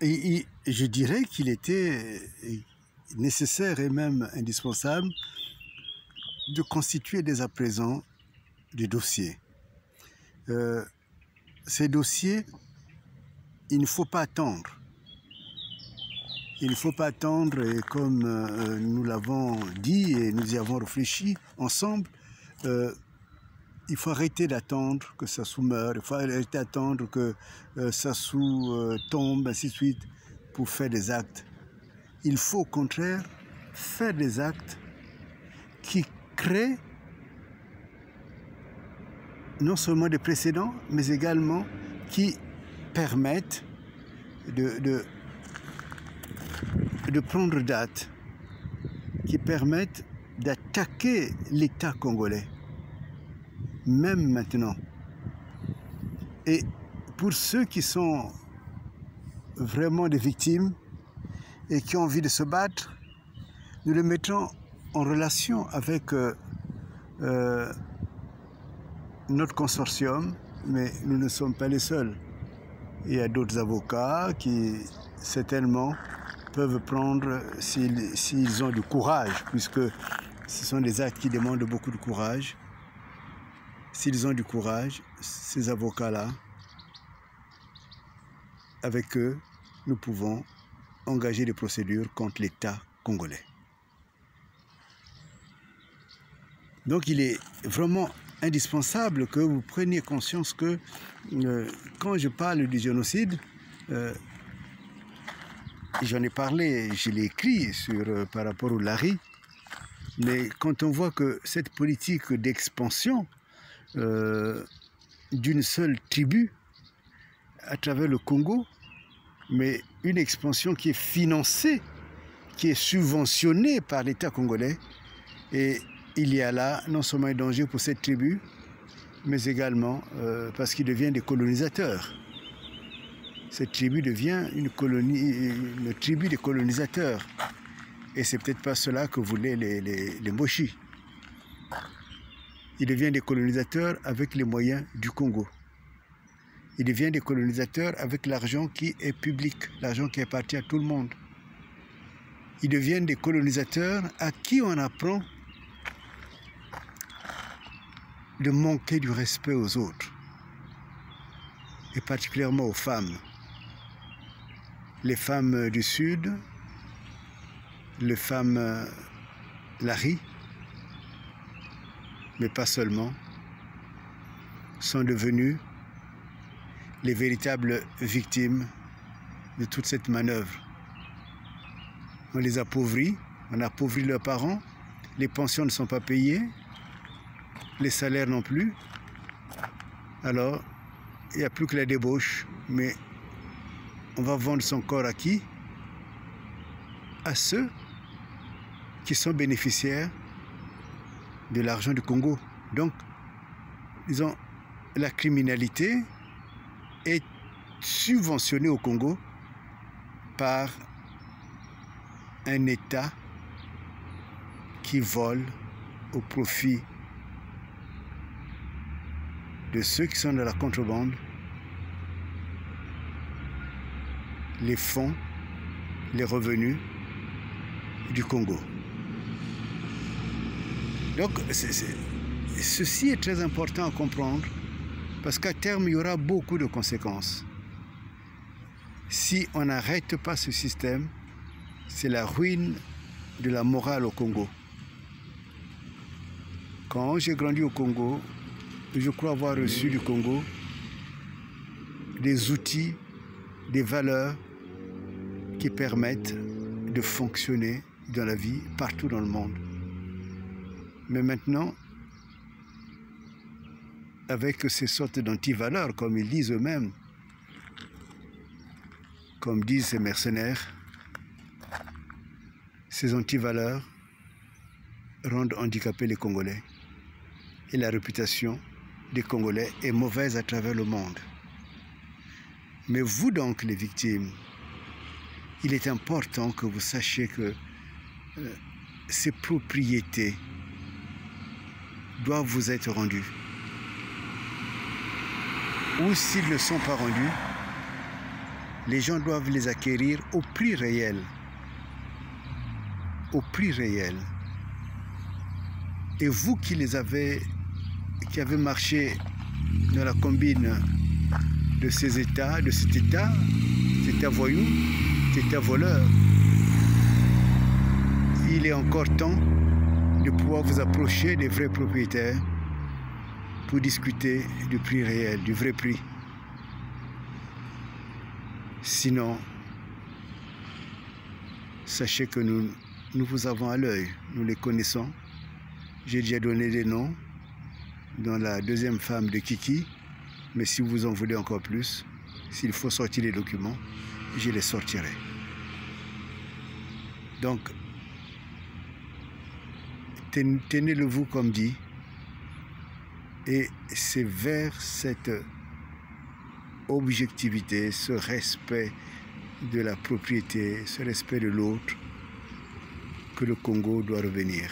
je dirais qu'il était nécessaire et même indispensable de constituer dès à présent des dossiers. Ces dossiers, il ne faut pas attendre. Il ne faut pas attendre, et comme nous l'avons dit et nous y avons réfléchi ensemble, il faut arrêter d'attendre que ça sous-meure, il faut arrêter d'attendre que ça sous-tombe, ainsi de suite, pour faire des actes. Il faut au contraire faire des actes qui créent non seulement des précédents, mais également qui permettent de prendre date, qui permettent d'attaquer l'État congolais, même maintenant. Et pour ceux qui sont vraiment des victimes et qui ont envie de se battre, nous les mettons en relation avec notre consortium, mais nous ne sommes pas les seuls. Il y a d'autres avocats qui, certainement, peuvent prendre, s'ils ont du courage, puisque ce sont des actes qui demandent beaucoup de courage. S'ils ont du courage, ces avocats-là, avec eux, nous pouvons engager des procédures contre l'État congolais. Donc il est vraiment indispensable que vous preniez conscience que quand je parle du génocide, j'en ai parlé, je l'ai écrit par rapport au Lari, mais quand on voit que cette politique d'expansion d'une seule tribu à travers le Congo, mais une expansion qui est financée, qui est subventionnée par l'État congolais, et il y a là non seulement un danger pour cette tribu, mais également parce qu'ils deviennent des colonisateurs. Cette tribu devient une tribu des colonisateurs. Et c'est peut-être pas cela que voulaient les Moshi. Ils deviennent des colonisateurs avec les moyens du Congo. Ils deviennent des colonisateurs avec l'argent qui est public, l'argent qui appartient à tout le monde. Ils deviennent des colonisateurs à qui on apprend de manquer du respect aux autres, et particulièrement aux femmes. Les femmes du Sud, les femmes Lari, mais pas seulement, sont devenues les véritables victimes de toute cette manœuvre. On les appauvrit, on appauvrit leurs parents, les pensions ne sont pas payées, les salaires non plus. Alors, il n'y a plus que la débauche, mais on va vendre son corps à qui? À ceux qui sont bénéficiaires de l'argent du Congo. Donc, disons, la criminalité est subventionnée au Congo par un État qui vole au profit de ceux qui sont dans la contrebande les fonds, les revenus du Congo. Donc, ceci est très important à comprendre parce qu'à terme, il y aura beaucoup de conséquences. Si on n'arrête pas ce système, c'est la ruine de la morale au Congo. Quand j'ai grandi au Congo, je crois avoir reçu du Congo des outils, des valeurs qui permettent de fonctionner dans la vie partout dans le monde. Mais maintenant, avec ces sortes d'antivaleurs, comme ils disent eux-mêmes, comme disent ces mercenaires, ces antivaleurs rendent handicapés les Congolais. Et la réputation des Congolais est mauvaise à travers le monde. Mais vous donc, les victimes, il est important que vous sachiez que ces propriétés doivent vous être rendues. Ou s'ils ne sont pas rendus, Les gens doivent les acquérir au prix réel. Au prix réel. Et vous qui avez marché dans la combine de ces États, de cet État voyou, cet État voleur, il est encore temps de pouvoir vous approcher des vrais propriétaires pour discuter du prix réel, du vrai prix. Sinon, sachez que nous vous avons à l'œil, nous les connaissons. J'ai déjà donné des noms, dont la deuxième femme de Kiki, mais si vous en voulez encore plus, s'il faut sortir les documents, je les sortirai. Donc, tenez-le vous comme dit, et c'est vers cette objectivité, ce respect de la propriété, ce respect de l'autre, que le Congo doit revenir.